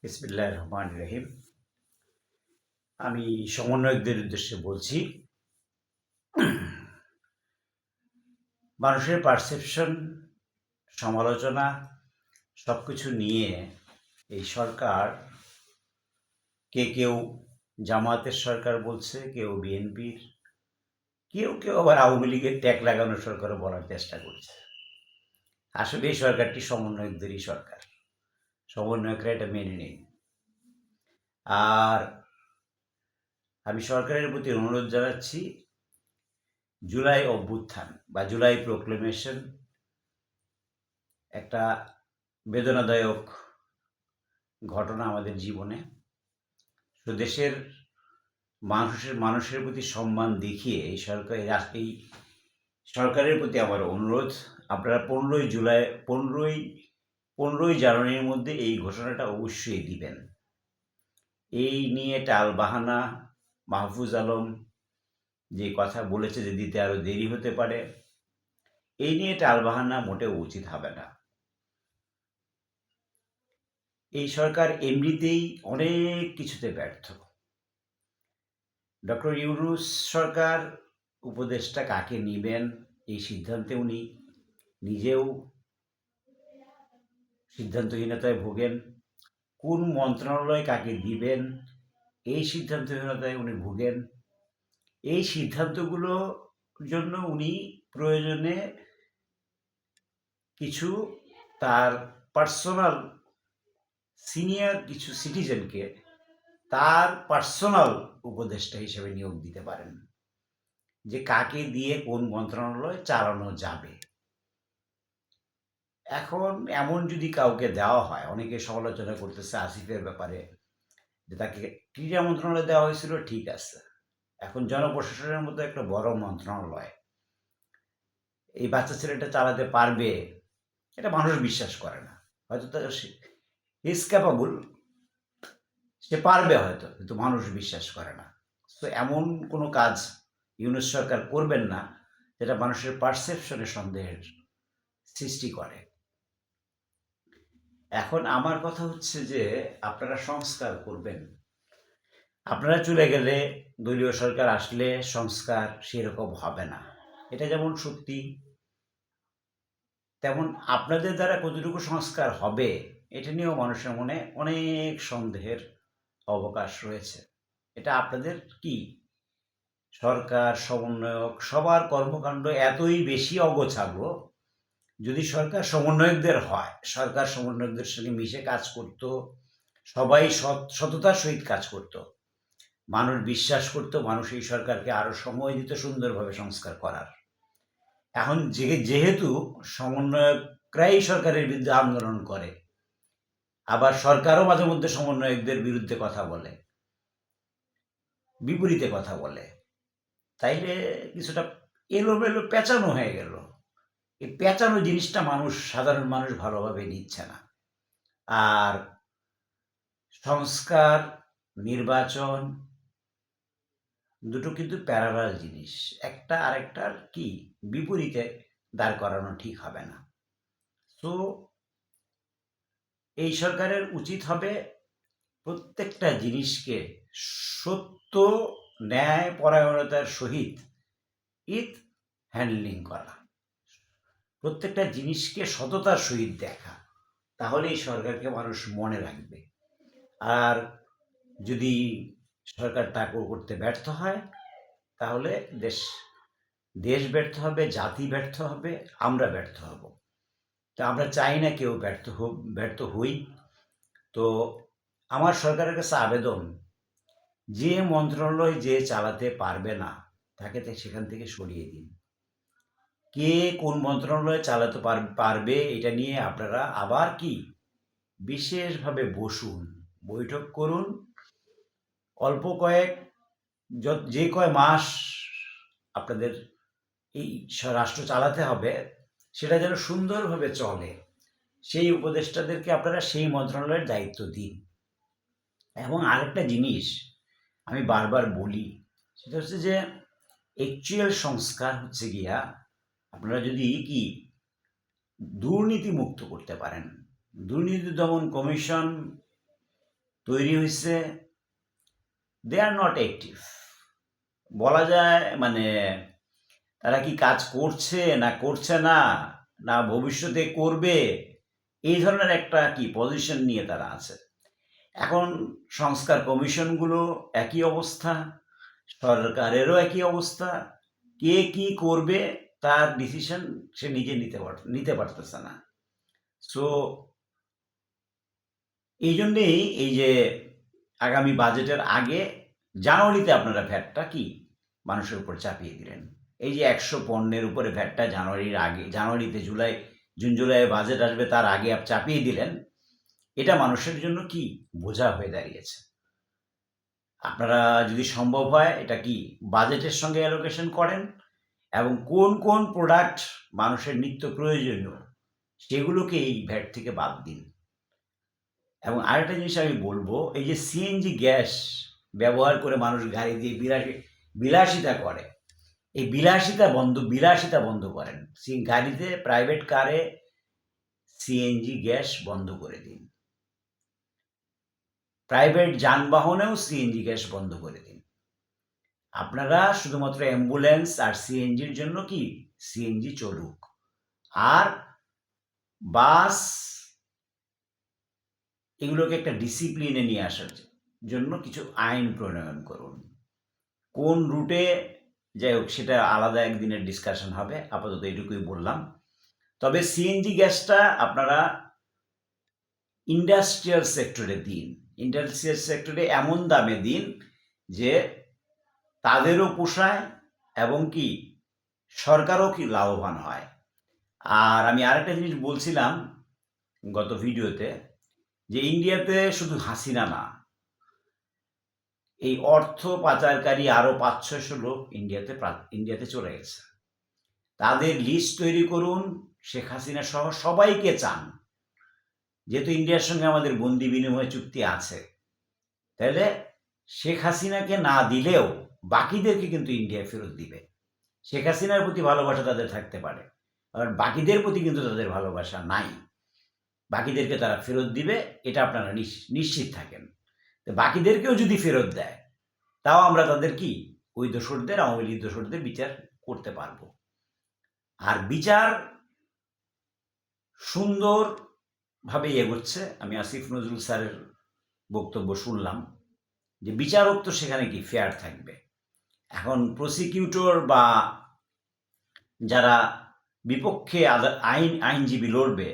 বিসমিল্লাহির রহমানির রহিম। আমি সমন্বয়কদের উদ্দেশ্যে বলছি, মানুষের পারসেপশন, সমালোচনা সবকিছু নিয়ে এই সরকার কেউ জামায়াতের সরকার বলছে, কেউ বিএনপির, কেউ আবার আওয়ামী লীগের ট্যাগ লাগানোর সরকারও বলার চেষ্টা করছে। আসলে এই সরকারটি সমন্বয়কদেরই সরকার, সমন্বয়করা এটা মেনে নেই। আর আমি সরকারের প্রতি অনুরোধ জানাচ্ছি, জুলাই অভ্যুত্থান বা জুলাই প্রোক্লেমেশন একটা বেদনাদায়ক ঘটনা আমাদের জীবনে। তো দেশের মানুষের প্রতি সম্মান দেখিয়ে এই সরকারের প্রতি আমার অনুরোধ, আপনারা 15ই জানুয়ারির মধ্যে এই ঘোষণাটা অবশ্যই দিবেন। এই নিয়ে টালবাহানা, মাহফুজ আলম যে কথা বলেছে যে দিতে আরও দেরি হতে পারে, এই নিয়ে টালবাহানা মোটেও উচিত হবে না। এই সরকার এমনিতেই অনেক কিছুতে ব্যর্থ। ডক্টর ইউনূস সরকার উপদেষ্টা কাকে নেবেন এই সিদ্ধান্তে উনি নিজেও সিদ্ধান্তহীনতায় ভোগেন। কোন মন্ত্রণালয় কাকে দিবেন এই সিদ্ধান্তহীনতায় উনি ভোগেন। এই সিদ্ধান্তগুলোর জন্য উনি প্রয়োজনে কিছু তার পার্সোনাল সিনিয়র কিছু সিটিজেনকে তার পার্সোনাল উপদেষ্টা হিসেবে নিয়োগ দিতে পারেন, যে কাকে দিয়ে কোন মন্ত্রণালয় চালানো যাবে। এখন এমন যদি কাউকে দেওয়া হয়, অনেকে সমালোচনা করতেছে আসিফের ব্যাপারে, যে তাকে ক্রীড়া মন্ত্রণালয় দেওয়া হয়েছিল, ঠিক আছে। এখন জনপ্রশাসনের মতো একটা বড় মন্ত্রণালয় এই বাচ্চা ছেলেটা চালাতে পারবে, এটা মানুষ বিশ্বাস করে না। হয়তো তার ইজ ক্যাপাবল, সে পারবে হয়তো, কিন্তু মানুষ বিশ্বাস করে না। তো এমন কোনো কাজ ইউনূস সরকার করবেন না যেটা মানুষের পারসেপশনে সন্দেহের সৃষ্টি করে। এখন আমার কথা হচ্ছে যে আপনারা সংস্কার করবেন, আপনারা চলে গেলে, দলীয় সরকার আসলে সংস্কার সেরকম হবে না, এটা যেমন সত্যি, তেমন আপনাদের দ্বারা কতটুকু সংস্কার হবে এটা নিয়েও মানুষের মনে অনেক সন্দেহের অবকাশ রয়েছে। এটা আপনাদের কি সরকার, সমন্বয়ক সবার কর্মকাণ্ড এতই বেশি অগোছালো। যদি সরকার সমন্বয়কদের হয়, সরকার সমন্বয়কদের সঙ্গে মিশে কাজ করত, সবাই সততার সহিত কাজ করত, মানুষ বিশ্বাস করত, মানুষ এই সরকারকে আরো সময় দিত সুন্দরভাবে সংস্কার করার। এখন যেহেতু সমন্বয়করাই সরকারের বিরুদ্ধে আন্দোলন করে, আবার সরকারও মাঝে মধ্যে সমন্বয়কদের বিরুদ্ধে কথা বলে, বিপরীতে কথা বলে, তাইলে কিছুটা এলোমেলো পেঁচানো হয়ে গেল। এই পেঁচানো জিনিসটা সাধারণ মানুষ ভালোভাবে নিচ্ছে না। আর সংস্কার, নির্বাচন দুটো কিন্তু প্যারালাল জিনিস, একটা আরেকটার কি বিপরীতে দাঁড় করানো ঠিক হবে না। তো এই সরকারের উচিত হবে প্রত্যেকটা জিনিসকে সত্য, ন্যায় পরায়ণতার সহিত হ্যান্ডলিং করা, প্রত্যেকটা জিনিসকে সততার সহিত দেখা, তাহলে এই সরকারকে মানুষ মনে রাখবে। আর যদি সরকার তা করতে ব্যর্থ হয়, তাহলে দেশ ব্যর্থ হবে, জাতি ব্যর্থ হবে, আমরা ব্যর্থ হব। তা আমরা চাই না কেউ ব্যর্থ হই। তো আমার সরকারের কাছে আবেদন, যে মন্ত্রণালয় যে চালাতে পারবে না তাকে সেখান থেকে সরিয়ে দিন। কে কোন মন্ত্রণালয় চালাতে পারবে এটা নিয়ে আপনারা আবার কি বিশেষভাবে বসুন, বৈঠক করুন। অল্প যে কয় মাস আপনাদের এই রাষ্ট্র চালাতে হবে, সেটা যেন সুন্দরভাবে চলে, সেই উপদেষ্টাদেরকে আপনারা সেই মন্ত্রণালয়ের দায়িত্ব দিন। এবং আরেকটা জিনিস আমি বারবার বলি, সেটা হচ্ছে যে অ্যাকচুয়াল সংস্কার হচ্ছে গিয়া, আপনারা যদি কি দুর্নীতি মুক্ত করতে পারেন, দুর্নীতি দমন কমিশন তৈরি হয়েছে, দে আর নট অ্যাক্টিভ। বলা যায় মানে তারা কি কাজ করছে না করছে না, না ভবিষ্যতে করবে, এই ধরনের একটা কি পজিশন নিয়ে তারা আছে। এখন সংস্কার কমিশনগুলো একই অবস্থা, সরকারেরও একই অবস্থা। কে কি করবে তার ডিসিশন সে নিজে নিতে পারতেছে না। সো এই জন্যেই এই যে আগামী বাজেটের আগে জানুয়ারিতে আপনারা ভ্যাটটা কি মানুষের উপর চাপিয়ে দিলেন। এই যে 100 পণ্যের উপরে ভ্যাটটা জানুয়ারির আগে, জানুয়ারিতে জুন জুলাই বাজেট আসবে তার আগে চাপিয়ে দিলেন। এটা মানুষের জন্য কি বোঝা হয়ে দাঁড়িয়েছে। আপনারা যদি সম্ভব হয় এটা কি বাজেটের সঙ্গে অ্যালোকেশন করেন এবং কোন কোন প্রোডাক্ট মানুষের নিত্য প্রয়োজনীয় সেগুলোকে এই ভ্যাট থেকে বাদ দিন। এবং আরেকটা জিনিস আমি বলবো, এই যে সিএনজি গ্যাস ব্যবহার করে মানুষ গাড়ি দিয়ে বিলাসিতা করে, এই বিলাসিতা বন্ধ করেন। গাড়িতে, প্রাইভেট কারে সিএনজি গ্যাস বন্ধ করে দিন। প্রাইভেট যানবাহনেও সিএনজি গ্যাস বন্ধ করে দিন। আপনারা শুধুমাত্র অ্যাম্বুলেন্স আর সিএনজির জন্য কি সিএনজি চলুক, আর বাস এগুলোকে একটা ডিসিপ্লিনে নিয়ে আসার জন্য কিছু আইন প্রণয়ন করুন। কোন রুটে, যাই হোক সেটা আলাদা একদিনের ডিসকাশন হবে, আপাতত এইটুকুই বললাম। তবে সিএনজি গ্যাসটা আপনারা ইন্ডাস্ট্রিয়াল সেক্টরে দিন, ইন্ডাস্ট্রিয়াল সেক্টরে এমন দামে দিন যে তাদেরও পোষায় এবং কি সরকারও কি লাভবান হয়। আর আমি আরেকটা জিনিস বলছিলাম গত ভিডিওতে, যে ইন্ডিয়াতে শুধু হাসিনা না, এই অর্থ পাচারকারী আরও 500-600 লোক ইন্ডিয়াতে চলে গেছে। তাদের লিস্ট তৈরি করুন, শেখ হাসিনা সহ সবাইকে চান। যেহেতু ইন্ডিয়ার সঙ্গে আমাদের বন্দি বিনিময় চুক্তি আছে, তাহলে শেখ হাসিনাকে না দিলেও বাকিদেরকে কিন্তু ইন্ডিয়া ফেরত দিবে। শেখ হাসিনার প্রতি ভালোবাসা তাদের থাকতে পারে, আর বাকিদের প্রতি কিন্তু তাদের ভালোবাসা নাই। বাকিদেরকে তারা ফেরত দিবে, এটা আপনারা নিশ্চিত থাকেন। তো বাকিদেরকেও যদি ফেরত দেয়, তাও আমরা তাদের কি ওই দোসরদের, আওয়ামী লীগ দোসরদের বিচার করতে পারবো। আর বিচার সুন্দরভাবে এগোচ্ছে। আমি আসিফ নজরুল স্যারের বক্তব্য শুনলাম যে বিচারক তো সেখানে কি ফেয়ার থাকবে। এখন প্রসিকিউটর বা যারা বিপক্ষে আইনজীবী লড়বে,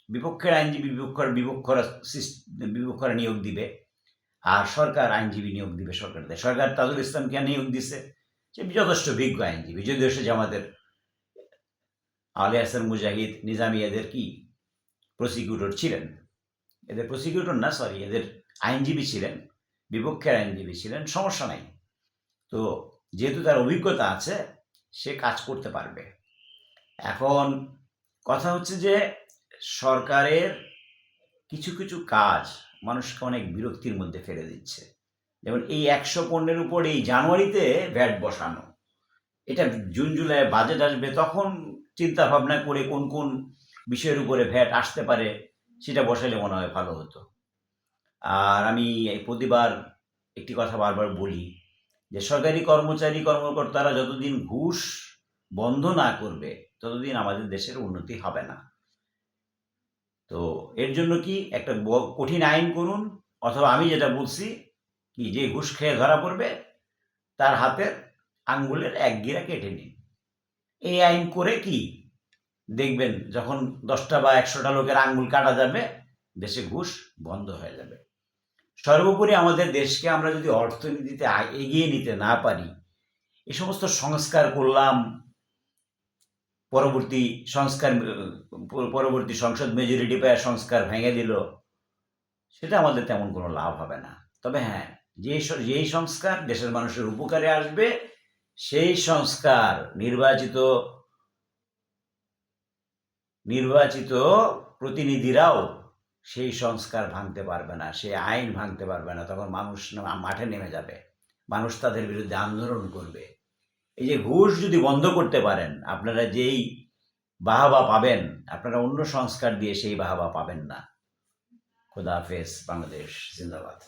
বিপক্ষের আইনজীবী বিপক্ষরা নিয়োগ দিবে, আর সরকার আইনজীবী নিয়োগ দিবে। সরকার তাজুল ইসলামকে নিয়োগ দিছে, সে যথেষ্ট বিজ্ঞ আইনজীবী, যদিও সে জামাতের আলী হাসান মুজাহিদ, নিজামী এদের কি প্রসিকিউটর ছিলেন, এদের প্রসিকিউটর না, সরি, এদের আইনজীবী ছিলেন, বিপক্ষের আইনজীবী ছিলেন, সমস্যা নাই। তো যেহেতু তার অভিজ্ঞতা আছে, সে কাজ করতে পারবে। এখন কথা হচ্ছে যে সরকারের কিছু কিছু কাজ মানুষকে অনেক বিরক্তির মধ্যে ফেলে দিচ্ছে। যেমন এই 100 পণ্যের উপর এই জানুয়ারিতে ভ্যাট বসানো, এটা জুন জুলাই বাজেট আসবে তখন চিন্তা ভাবনা করে কোন কোন বিষয়ের উপরে ভ্যাট আসতে পারে সেটা বসালে মনে হয় ভালো হতো। আর আমি প্রতিবার একটি কথা বারবার বলি যে সরকারি কর্মকর্তারা যতদিন ঘুষ বন্ধ না করবে ততদিন আমাদের দেশের উন্নতি হবে না। তো এর জন্য কি একটা কঠিন আইন করুন, অথবা আমি যেটা বলছি কি, যে ঘুষ খেয়ে ধরা পড়বে তার হাতের আঙ্গুলের এক গিরা কেটে নিন। এই আইন করে কি দেখবেন, যখন 10টা বা 100টা লোকের আঙ্গুল কাটা যাবে, দেশে ঘুষ বন্ধ হয়ে যাবে। সর্বোপরি আমাদের দেশকে আমরা যদি অর্থনীতিতে এগিয়ে নিতে না পারি, এই সমস্ত সংস্কার করলাম, পরবর্তী সংসদ মেজরিটি পায় সংস্কার ভেঙে দিল, সেটা আমাদের তেমন কোনো লাভ হবে না। তবে হ্যাঁ, যেই সংস্কার দেশের মানুষের উপকারে আসবে, সেই সংস্কার নির্বাচিত প্রতিনিধিরাও সেই সংস্কার ভাঙতে পারবে না, সেই আইন ভাঙতে পারবে না। তখন মানুষ মাঠে নেমে যাবে, মানুষ তাদের বিরুদ্ধে আন্দোলন করবে। এই যে ঘুষ যদি বন্ধ করতে পারেন, আপনারা যেই বাহবা পাবেন, আপনারা অন্য সংস্কার দিয়ে সেই বাহবা পাবেন না। খুদা হাফেজ। বাংলাদেশ জিন্দাবাদ।